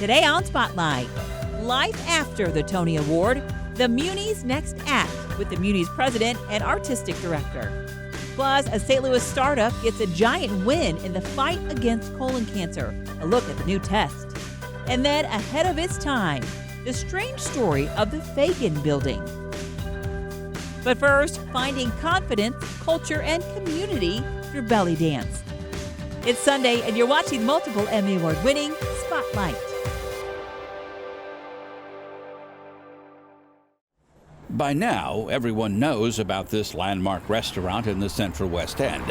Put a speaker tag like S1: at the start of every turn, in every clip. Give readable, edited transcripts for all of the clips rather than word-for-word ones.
S1: Today on Spotlight, life after the Tony Award, the Muny's next act with the Muny's president and artistic director. Plus, a St. Louis startup gets a giant win in the fight against colon cancer. A look at the new test. And then, ahead of its time, the strange story of the Fagin Building. But first, finding confidence, culture, and community through belly dance. It's Sunday, and you're watching multiple Emmy Award-winning Spotlight.
S2: By now, everyone knows about this landmark restaurant in the Central West End.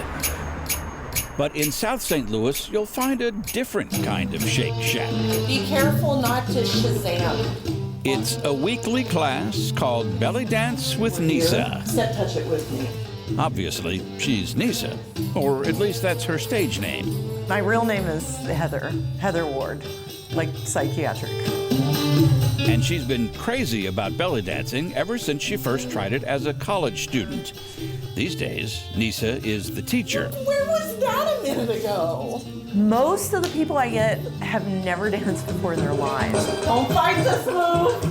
S2: But in South St. Louis, you'll find a different kind of Shake Shack.
S3: Be careful not to Shazam.
S2: It's a weekly class called Belly Dance with Nisa.
S3: Step touch it with me.
S2: Obviously, she's Nisa, or at least that's her stage name.
S4: My real name is Heather Ward, like psychiatric.
S2: And she's been crazy about belly dancing ever since she first tried it as a college student. These days, Nisa is the teacher.
S3: Where was that a minute ago?
S4: Most of the people I get have never danced before in their lives.
S3: Don't fight this move.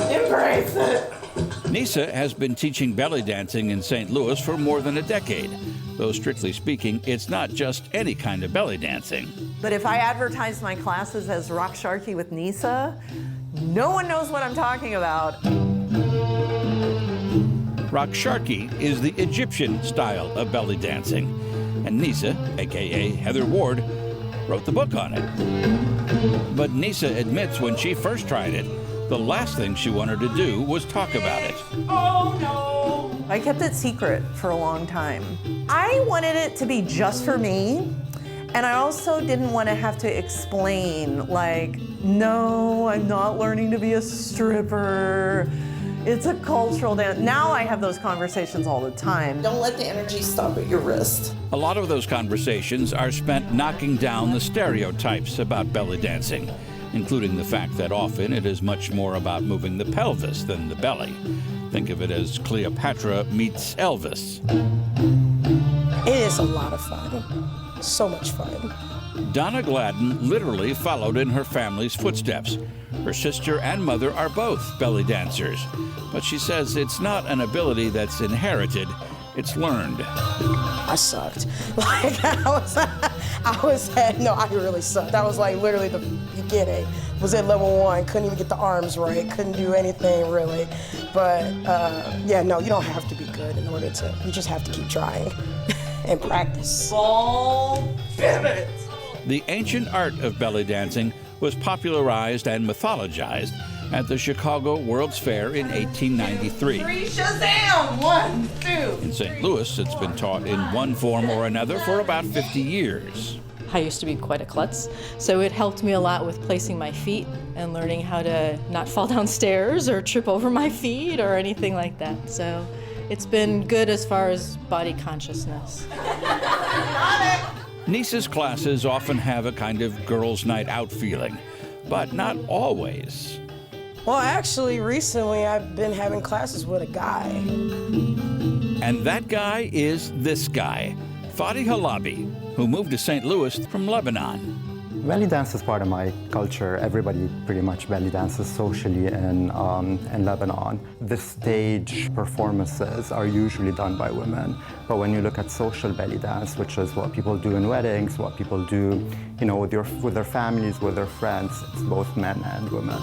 S3: Embrace it.
S2: Nisa has been teaching belly dancing in St. Louis for more than a decade. Though strictly speaking, it's not just any kind of belly dancing.
S4: But if I advertise my classes as Rock Sharky with Nisa, no one knows what I'm talking about.
S2: Rock Sharky is the Egyptian style of belly dancing. And Nisa, aka Heather Ward, wrote the book on it. But Nisa admits when she first tried it, the last thing she wanted to do was talk about it.
S4: Oh no! I kept it secret for a long time. I wanted it to be just for me, and I also didn't want to have to explain, like, no, I'm not learning to be a stripper. It's a cultural dance. Now I have those conversations all the time.
S3: Don't let the energy stop at your wrist.
S2: A lot of those conversations are spent knocking down the stereotypes about belly dancing, including the fact that often it is much more about moving the pelvis than the belly. Think of it as Cleopatra meets Elvis.
S5: It is a lot of fun. So much fun.
S2: Donna Gladden literally followed in her family's footsteps. Her sister and mother are both belly dancers, but she says it's not an ability that's inherited, it's learned.
S5: I sucked. I really sucked. That was like literally the beginning. Was at level 1, couldn't even get the arms right, couldn't do anything really. But you don't have to be good in order to, you just have to keep trying and practice.
S4: Ball pivot.
S2: The ancient art of belly dancing was popularized and mythologized at the Chicago World's Fair in 1893.
S3: Three Shazam! 1, 2.
S2: In St. Louis, it's been taught in one form or another for about 50 years.
S6: I used to be quite a klutz, so it helped me a lot with placing my feet and learning how to not fall down stairs or trip over my feet or anything like that. So it's been good as far as body consciousness.
S2: Nisa's classes often have a kind of girls' night out feeling, but not always.
S5: Well, actually, recently I've been having classes with a guy.
S2: And that guy is this guy, Fadi Halabi, who moved to St. Louis from Lebanon.
S7: Belly dance is part of my culture. Everybody pretty much belly dances socially in Lebanon. The stage performances are usually done by women. But when you look at social belly dance, which is what people do in weddings, what people do, with their families, with their friends, it's both men and women.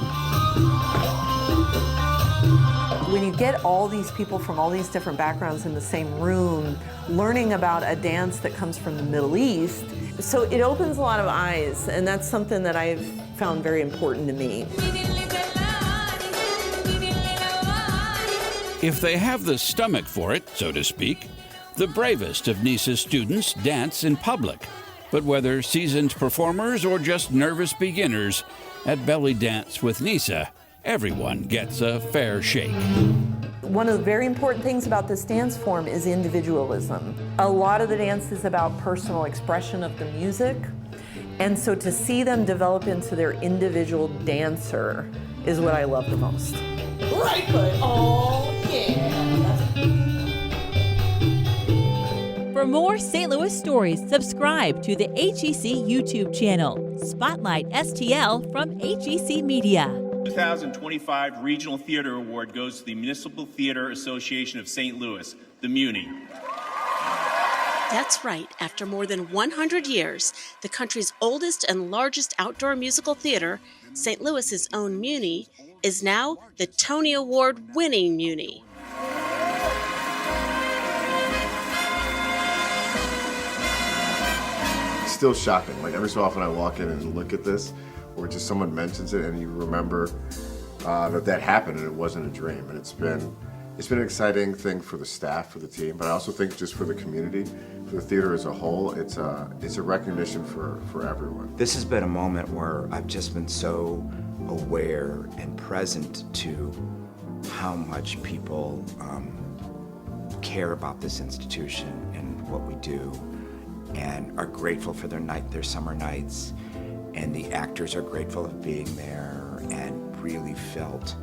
S4: When you get all these people from all these different backgrounds in the same room, learning about a dance that comes from the Middle East, so it opens a lot of eyes, and that's something that I've found very important to me.
S2: If they have the stomach for it, so to speak, the bravest of Nisa's students dance in public. But whether seasoned performers or just nervous beginners, at Belly Dance with Nisa, everyone gets a fair shake.
S4: One of the very important things about this dance form is individualism. A lot of the dance is about personal expression of the music, and so to see them develop into their individual dancer is what I love the most.
S3: Right foot. Oh, yeah.
S1: For more St. Louis stories, subscribe to the HEC YouTube channel, Spotlight STL from HEC Media.
S8: 2025 Regional Theater Award goes to the Municipal Theater Association of St. Louis, the Muny.
S9: That's right. After more than 100 years, the country's oldest and largest outdoor musical theater, St. Louis's own Muny, is now the Tony Award-winning Muny.
S10: Still shocking. Like every so often I walk in and look at this, or just someone mentions it and you remember that happened and it wasn't a dream. And it's been an exciting thing for the staff, for the team, but I also think just for the community, for the theater as a whole, it's a recognition for everyone.
S11: This has been a moment where I've just been so aware and present to how much people care about this institution and what we do, and are grateful for their summer nights, and the actors are grateful of being there and really felt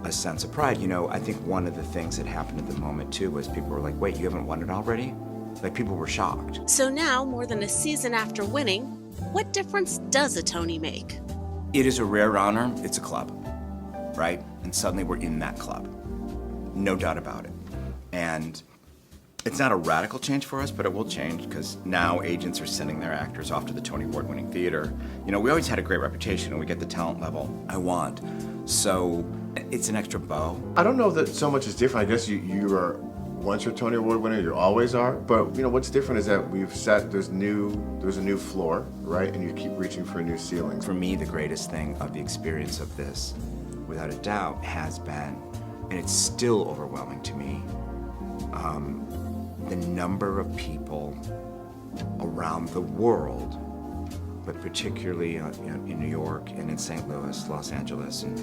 S11: a sense of pride. You know, I think one of the things that happened at the moment too was people were like, wait, you haven't won it already? Like, people were shocked.
S9: So now, more than a season after winning, what difference does a Tony make?
S11: It is a rare honor. It's a club, right? And suddenly we're in that club. No doubt about it. And it's not a radical change for us, but it will change because now agents are sending their actors off to the Tony Award-winning theater. You know, we always had a great reputation and we get the talent level I want. So it's an extra bow.
S10: I don't know that so much is different. I guess you are, once you're a Tony Award winner, you always are. But you know, what's different is that we've set, there's a new floor, right? And you keep reaching for a new ceiling.
S11: For me, the greatest thing of the experience of this, without a doubt, has been, and it's still overwhelming to me, the number of people around the world, but particularly in New York and in St. Louis, Los Angeles, and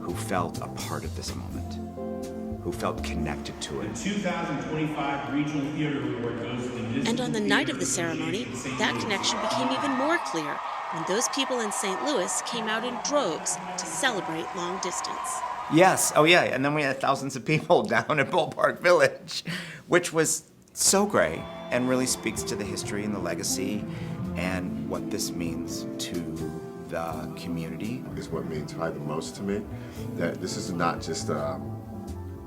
S11: who felt a part of this moment, who felt connected to it.
S8: The 2025 Regional Theater Award goes to the Municipal.
S9: And on the night of the ceremony, that connection became even more clear when those people in St. Louis came out in droves to celebrate long distance.
S11: Yes, oh yeah, and then we had thousands of people down at Ballpark Village, which was so great and really speaks to the history and the legacy and what this means to the community.
S10: Is what means probably the most to me, that this is not just an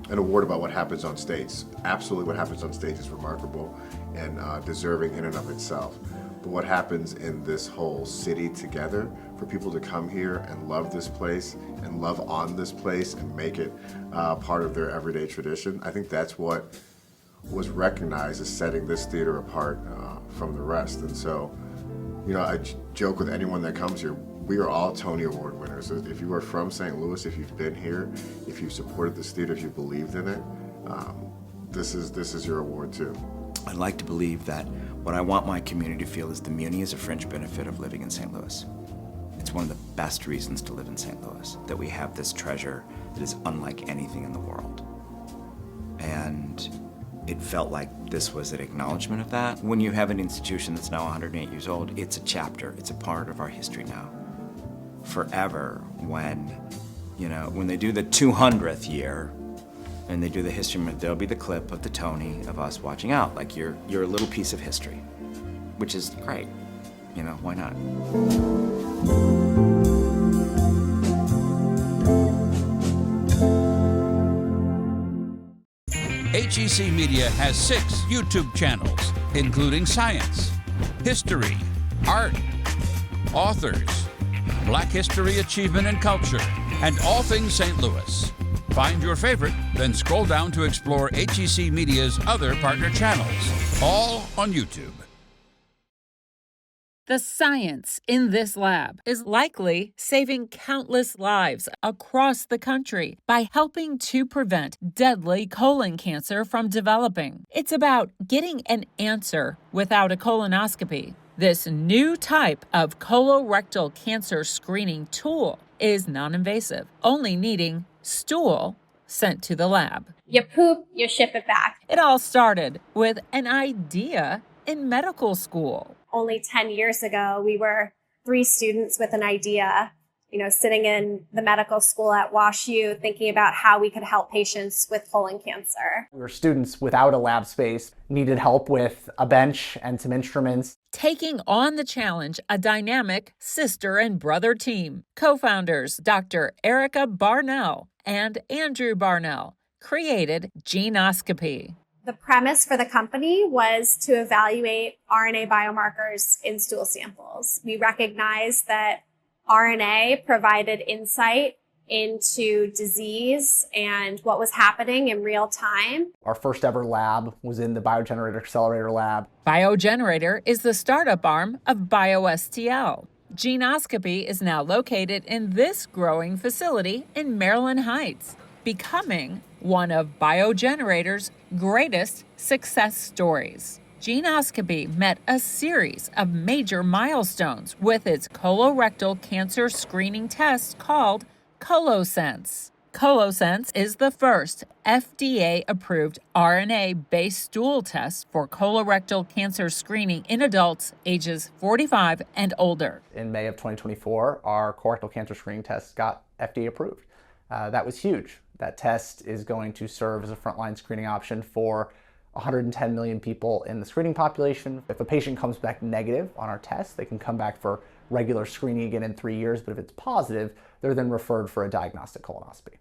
S10: award about what happens on stage. Absolutely what happens on stage is remarkable and deserving in and of itself. But what happens in this whole city together, for people to come here and love this place and love on this place and make it part of their everyday tradition, I think that's what was recognized as setting this theater apart from the rest. And so, you know, I joke with anyone that comes here, we are all Tony Award winners. If you are from St. Louis, if you've been here, if you've supported this theater, if you believed in it, this is your award too.
S11: I'd like to believe that what I want my community to feel is the Muny is a fringe benefit of living in St. Louis. It's one of the best reasons to live in St. Louis, that we have this treasure that is unlike anything in the world. And it felt like this was an acknowledgement of that. When you have an institution that's now 108 years old, it's a chapter, it's a part of our history now. Forever, when they do the 200th year, and they do the history, there'll be the clip of the Tony of us watching out, like you're a little piece of history, which is great. You know, why not?
S2: HEC Media has 6 YouTube channels, including science, history, art, authors, Black History, Achievement, and Culture, and all things St. Louis. Find your favorite, then scroll down to explore HEC Media's other partner channels, all on YouTube.
S12: The science in this lab is likely saving countless lives across the country by helping to prevent deadly colon cancer from developing. It's about getting an answer without a colonoscopy. This new type of colorectal cancer screening tool is non-invasive, only needing stool sent to the lab.
S13: You poop, you ship it back.
S12: It all started with an idea in medical school.
S13: Only 10 years ago, we were 3 students with an idea sitting in the medical school at WashU, thinking about how we could help patients with colon cancer.
S14: We were students without a lab space, needed help with a bench and some instruments.
S12: Taking on the challenge, a dynamic sister and brother team. Co-founders Dr. Erica Barnell and Andrew Barnell created Geneoscopy.
S13: The premise for the company was to evaluate RNA biomarkers in stool samples. We recognized that RNA provided insight into disease and what was happening in real time.
S14: Our first ever lab was in the Biogenerator Accelerator Lab.
S12: Biogenerator is the startup arm of BioSTL. Geneoscopy is now located in this growing facility in Maryland Heights, becoming one of Biogenerator's greatest success stories. Geneoscopy met a series of major milestones with its colorectal cancer screening test called ColoSense. ColoSense is the first FDA-approved RNA-based stool test for colorectal cancer screening in adults ages 45 and older.
S14: In May of 2024, our colorectal cancer screening test got FDA approved. That was huge. That test is going to serve as a frontline screening option for 110 million people in the screening population. If a patient comes back negative on our test, they can come back for regular screening again in 3 years, but if it's positive, they're then referred for a diagnostic colonoscopy.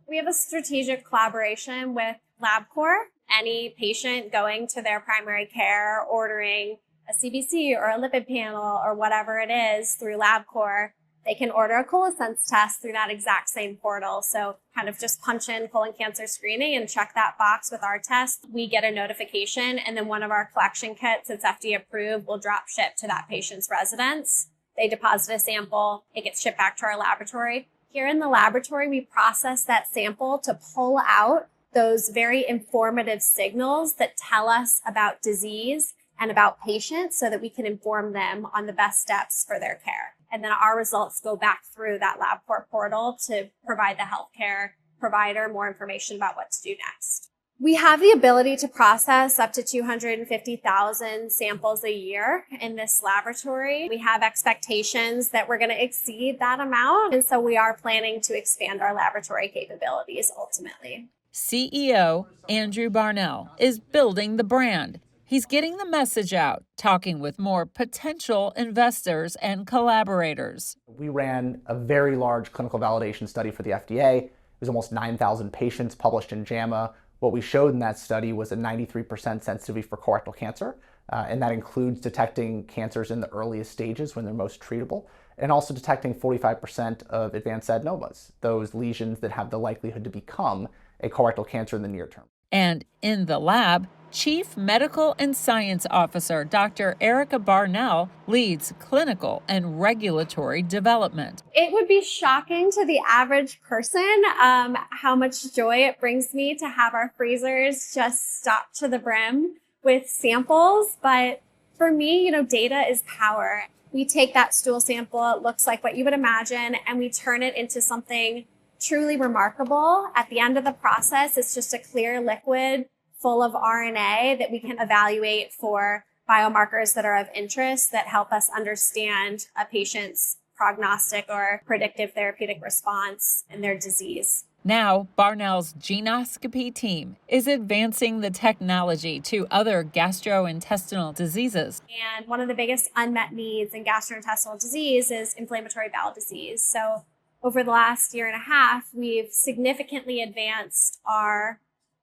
S13: We have a strategic collaboration with LabCorp. Any patient going to their primary care, ordering a CBC or a lipid panel or whatever it is through LabCorp, they can order a ColoSense test through that exact same portal. So kind of just punch in colon cancer screening and check that box with our test. We get a notification, and then one of our collection kits that's FDA approved will drop ship to that patient's residence. They deposit a sample, it gets shipped back to our laboratory. Here in the laboratory, we process that sample to pull out those very informative signals that tell us about disease and about patients so that we can inform them on the best steps for their care. And then our results go back through that LabCorp portal to provide the healthcare provider more information about what to do next. We have the ability to process up to 250,000 samples a year in this laboratory. We have expectations that we're going to exceed that amount, and so we are planning to expand our laboratory capabilities ultimately.
S12: CEO Andrew Barnell is building the brand. He's getting the message out, talking with more potential investors and collaborators.
S14: We ran a very large clinical validation study for the FDA. It was almost 9,000 patients published in JAMA. What we showed in that study was a 93% sensitivity for colorectal cancer, and that includes detecting cancers in the earliest stages when they're most treatable, and also detecting 45% of advanced adenomas, those lesions that have the likelihood to become a colorectal cancer in the near term.
S12: And in the lab, Chief Medical and Science Officer Dr. Erica Barnell leads clinical and regulatory development.
S13: It would be shocking to the average person how much joy it brings me to have our freezers just stocked to the brim with samples. But for me, data is power. We take that stool sample, it looks like what you would imagine, and we turn it into something truly remarkable. At the end of the process, it's just a clear liquid full of RNA that we can evaluate for biomarkers that are of interest that help us understand a patient's prognostic or predictive therapeutic response in their disease.
S12: Now, Barnell's Geneoscopy team is advancing the technology to other gastrointestinal diseases.
S13: And one of the biggest unmet needs in gastrointestinal disease is inflammatory bowel disease. So over the last year and a half, we've significantly advanced our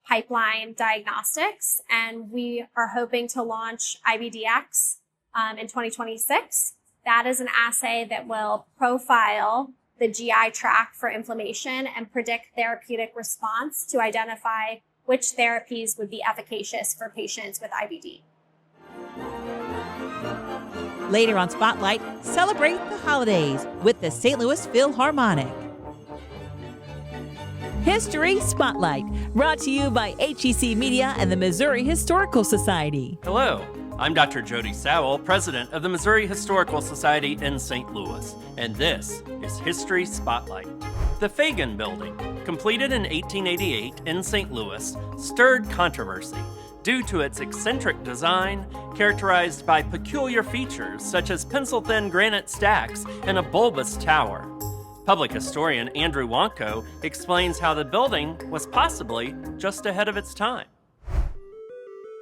S13: pipeline diagnostics, and we are hoping to launch IBDX in 2026. That is an assay that will profile the GI tract for inflammation and predict therapeutic response to identify which therapies would be efficacious for patients with IBD.
S1: Later on Spotlight, celebrate the holidays with the St. Louis Philharmonic. History Spotlight, brought to you by HEC Media and the Missouri Historical Society.
S15: Hello, I'm Dr. Jody Sowell, president of the Missouri Historical Society in St. Louis, and this is History Spotlight. The Fagin Building, completed in 1888 in St. Louis, stirred controversy due to its eccentric design, characterized by peculiar features such as pencil-thin granite stacks and a bulbous tower. Public historian Andrew Wonko explains how the building was possibly just ahead of its time.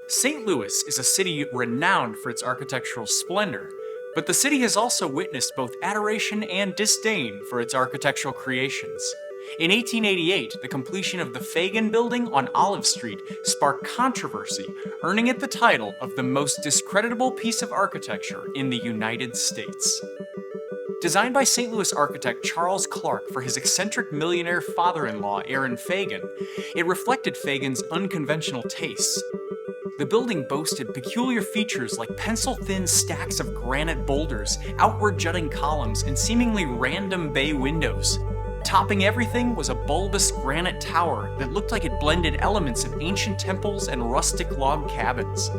S16: St. Louis is a city renowned for its architectural splendor, but the city has also witnessed both adoration and disdain for its architectural creations. In 1888, the completion of the Fagin Building on Olive Street sparked controversy, earning it the title of the most discreditable piece of architecture in the United States. Designed by St. Louis architect Charles Clark for his eccentric millionaire father-in-law Aaron Fagin, it reflected Fagin's unconventional tastes. The building boasted peculiar features like pencil-thin stacks of granite boulders, outward jutting columns, and seemingly random bay windows. Topping everything was a bulbous granite tower that looked like it blended elements of ancient temples and rustic log cabins.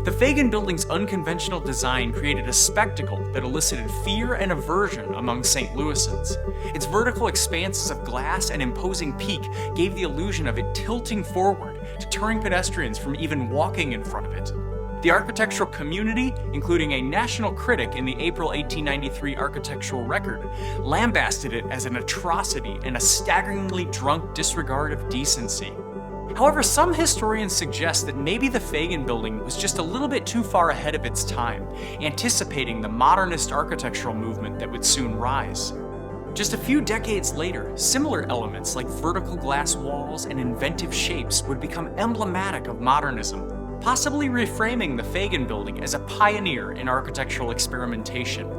S16: The Fagin Building's unconventional design created a spectacle that elicited fear and aversion among St. Louisans. Its vertical expanses of glass and imposing peak gave the illusion of it tilting forward, deterring pedestrians from even walking in front of it. The architectural community, including a national critic in the April 1893 Architectural Record, lambasted it as an atrocity and a staggeringly drunk disregard of decency. However, some historians suggest that maybe the Fagin Building was just a little bit too far ahead of its time, anticipating the modernist architectural movement that would soon rise. Just a few decades later, similar elements like vertical glass walls and inventive shapes would become emblematic of modernism, possibly reframing the Fagin Building as a pioneer in architectural experimentation.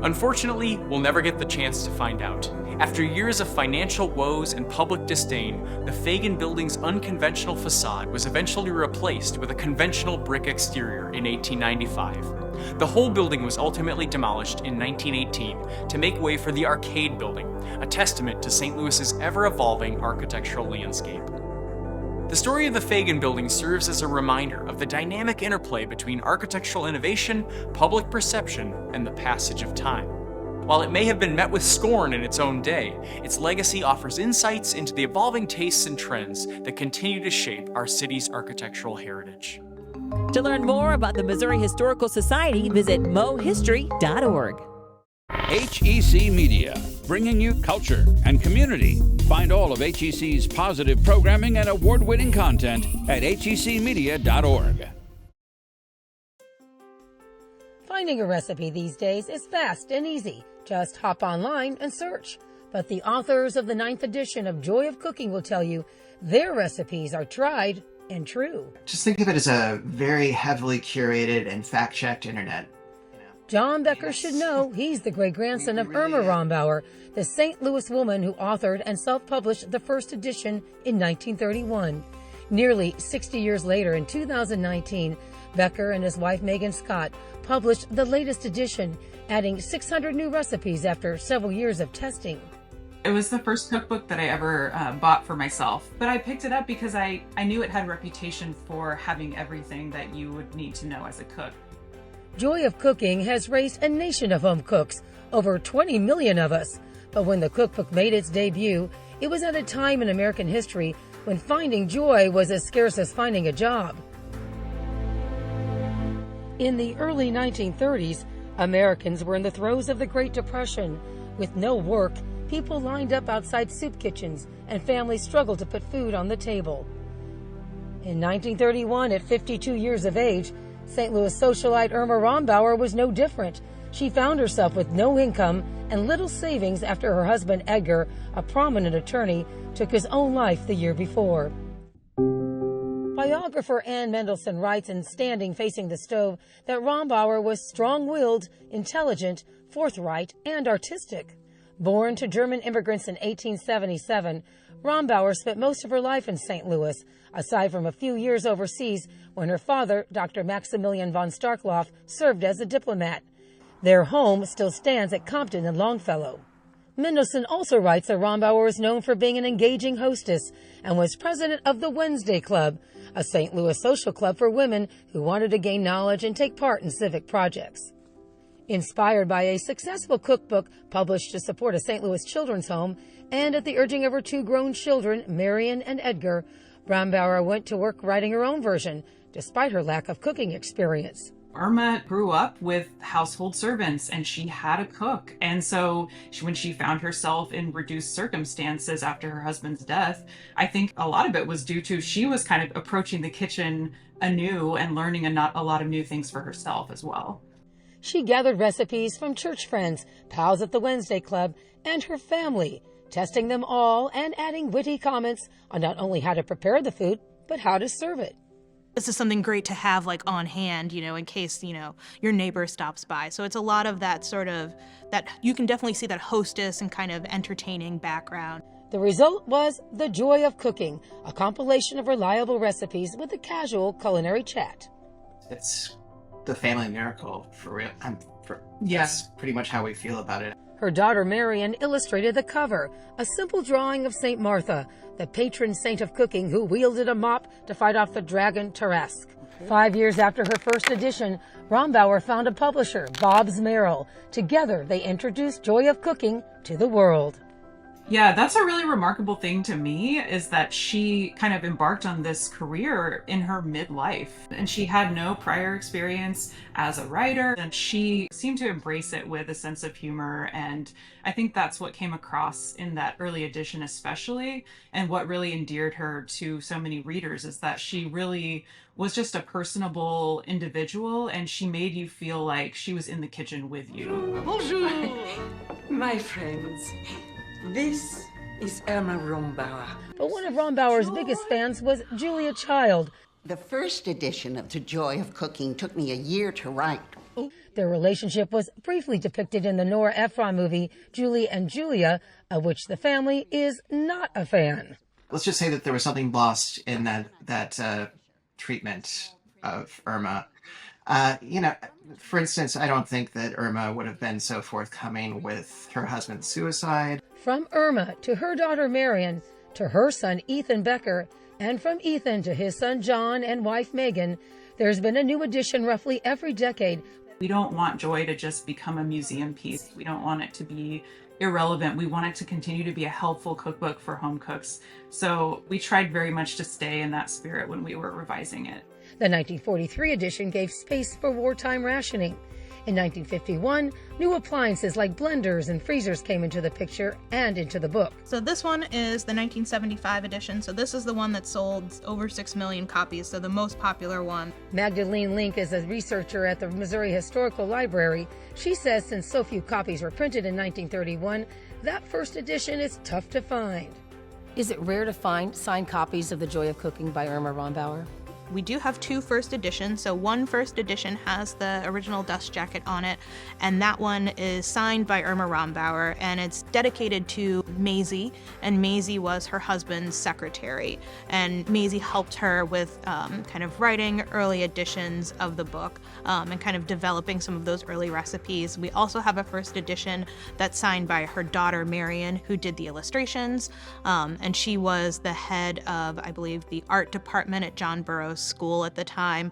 S16: Unfortunately, we'll never get the chance to find out. After years of financial woes and public disdain, the Fagin Building's unconventional facade was eventually replaced with a conventional brick exterior in 1895. The whole building was ultimately demolished in 1918 to make way for the Arcade Building, a testament to St. Louis's ever-evolving architectural landscape. The story of the Fagin Building serves as a reminder of the dynamic interplay between architectural innovation, public perception, and the passage of time. While it may have been met with scorn in its own day, its legacy offers insights into the evolving tastes and trends that continue to shape our city's architectural heritage.
S1: To learn more about the Missouri Historical Society, visit mohistory.org.
S2: HEC Media, bringing you culture and community. Find all of HEC's positive programming and award-winning content at hecmedia.org.
S17: Finding a recipe these days is fast and easy. Just hop online and search. But the authors of the 9th edition of Joy of Cooking will tell you their recipes are tried and true.
S18: Just think of it as a very heavily curated and fact-checked internet.
S17: John Becker should know he's the great-grandson of Irma Rombauer, the St. Louis woman who authored and self-published the first edition in 1931. Nearly 60 years later, in 2019, Becker and his wife Megan Scott published the latest edition, adding 600 new recipes after several years of testing.
S19: It was the first cookbook that I ever bought for myself, but I picked it up because I knew it had a reputation for having everything that you would need to know as a cook.
S17: Joy of Cooking has raised a nation of home cooks, over 20 million of us. But when the cookbook made its debut, it was at a time in American history when finding joy was as scarce as finding a job. In the early 1930s, Americans were in the throes of the Great Depression. With no work, people lined up outside soup kitchens, and families struggled to put food on the table. In 1931, at 52 years of age, St. Louis socialite Irma Rombauer was no different. She found herself with no income and little savings after her husband Edgar, a prominent attorney, took his own life the year before. Biographer Ann Mendelsohn writes in Standing Facing the Stove that Rombauer was strong-willed, intelligent, forthright, and artistic. Born to German immigrants in 1877, Rombauer spent most of her life in St. Louis, aside from a few years overseas when her father, Dr. Maximilian von Starkloff, served as a diplomat. Their home still stands at Compton and Longfellow. Mendelsohn also writes that Rombauer is known for being an engaging hostess and was president of the Wednesday Club, a St. Louis social club for women who wanted to gain knowledge and take part in civic projects. Inspired by a successful cookbook published to support a St. Louis children's home, and at the urging of her two grown children, Marion and Edgar, Rombauer went to work writing her own version, despite her lack of cooking experience.
S19: Irma grew up with household servants and she had a cook. And so when she found herself in reduced circumstances after her husband's death, I think a lot of it was due to she was kind of approaching the kitchen anew and learning a lot of new things for herself as well.
S17: She gathered recipes from church friends, pals at the Wednesday Club, and her family, testing them all and adding witty comments on not only how to prepare the food, but how to serve it.
S20: This is something great to have like on hand, in case, your neighbor stops by. So it's a lot of that sort of, that you can definitely see that hostess and kind of entertaining background.
S17: The result was The Joy of Cooking, a compilation of reliable recipes with a casual culinary chat.
S18: It's the family miracle, for real.
S19: Yes.
S18: That's pretty much how we feel about it.
S17: Her daughter Marion illustrated the cover, a simple drawing of St. Martha, the patron saint of cooking who wielded a mop to fight off the dragon Tarrasque. 5 years after her first edition, Rombauer found a publisher, Bob's Merrill. Together, they introduced Joy of Cooking to the world.
S19: Yeah, that's a really remarkable thing to me, is that she kind of embarked on this career in her midlife. And she had no prior experience as a writer, and she seemed to embrace it with a sense of humor. And I think that's what came across in that early edition especially, and what really endeared her to so many readers, is that she really was just a personable individual, and she made you feel like she was in the kitchen with you.
S21: Bonjour, my friends. This is Irma Rombauer.
S17: But one of Rombauer's biggest fans was Julia Child.
S22: The first edition of The Joy of Cooking took me a year to write.
S17: Their relationship was briefly depicted in the Nora Ephron movie Julie and Julia, of which the family is not a fan.
S18: Let's just say that there was something lost in that treatment of Irma. For instance, I don't think that Irma would have been so forthcoming with her husband's suicide.
S17: From Irma to her daughter Marion, to her son Ethan Becker, and from Ethan to his son John and wife Megan, there's been a new edition roughly every decade.
S19: We don't want Joy to just become a museum piece. We don't want it to be irrelevant. We want it to continue to be a helpful cookbook for home cooks. So we tried very much to stay in that spirit when we were revising it.
S17: The 1943 edition gave space for wartime rationing. In 1951, new appliances like blenders and freezers came into the picture and into the book.
S20: So this one is the 1975 edition. So this is the one that sold over 6 million copies, so the most popular one.
S17: Magdalene Link is a researcher at the Missouri Historical Library. She says since so few copies were printed in 1931, that first edition is tough to find.
S23: Is it rare to find signed copies of The Joy of Cooking by Irma Rombauer?
S20: We do have 2 first editions. So one first edition has the original dust jacket on it, and that one is signed by Irma Rombauer, and it's dedicated to Maisie, and Maisie was her husband's secretary. And Maisie helped her with kind of writing early editions of the book and kind of developing some of those early recipes. We also have a first edition that's signed by her daughter Marion, who did the illustrations, and she was the head of, I believe, the art department at John Burroughs School at the time.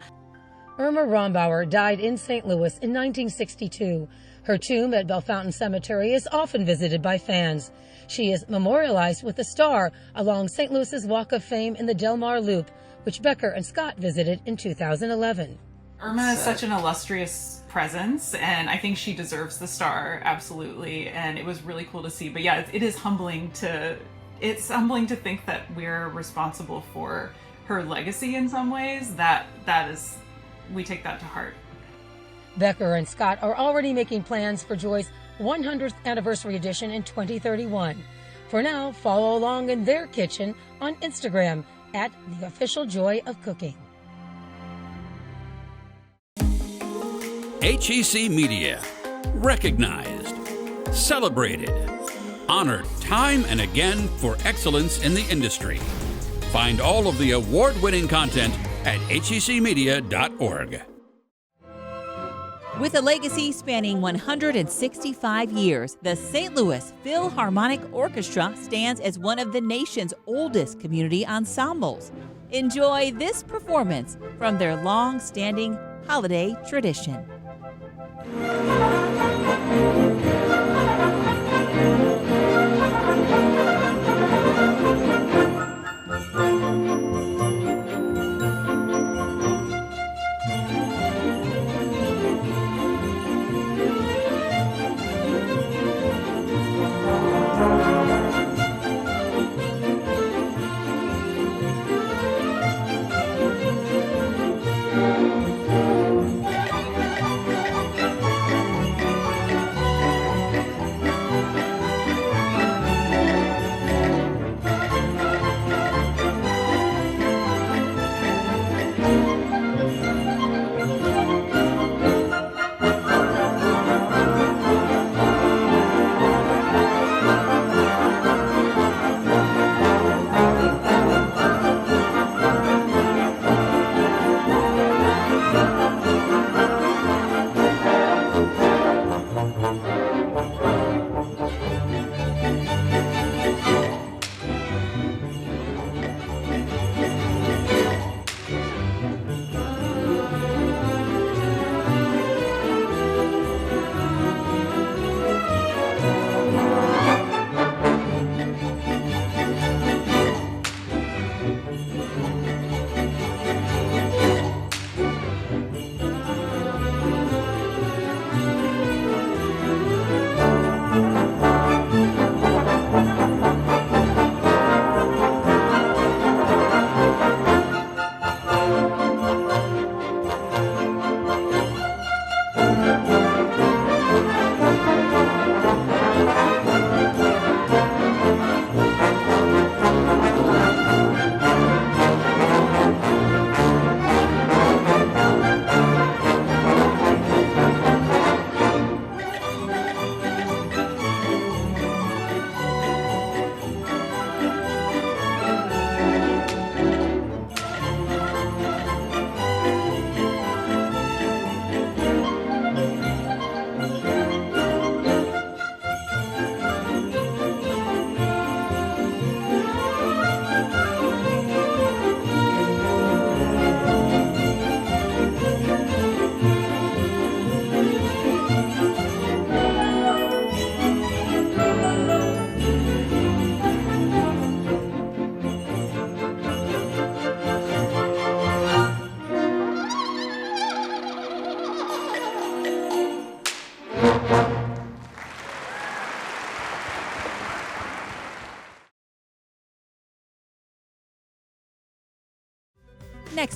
S17: Irma Rombauer died in St. Louis in 1962. Her tomb at Bellefontaine Cemetery is often visited by fans. She is memorialized with a star along St. Louis's Walk of Fame in the Del Mar Loop, which Becker and Scott visited in 2011.
S19: Irma is such an illustrious presence, and I think she deserves the star, absolutely, and it was really cool to see. But yeah, it is humbling to think that we're responsible for her legacy in some ways. We take that to heart.
S17: Becker and Scott are already making plans for Joy's 100th anniversary edition in 2031. For now, follow along in their kitchen on Instagram at The Official Joy of Cooking.
S2: HEC Media. Recognized, celebrated, honored time and again for excellence in the industry. Find all of the award-winning content at hecmedia.org.
S1: With a legacy spanning 165 years, the St. Louis Philharmonic Orchestra stands as one of the nation's oldest community ensembles. Enjoy this performance from their long-standing holiday tradition.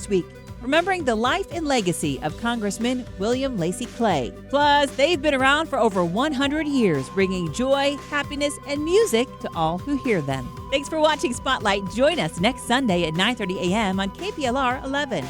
S1: week, remembering the life and legacy of Congressman William Lacey Clay. Plus, they've been around for over 100 years, bringing joy, happiness, and music to all who hear them. Thanks for watching Spotlight. Join us next Sunday at 9:30 a.m. on KPLR 11.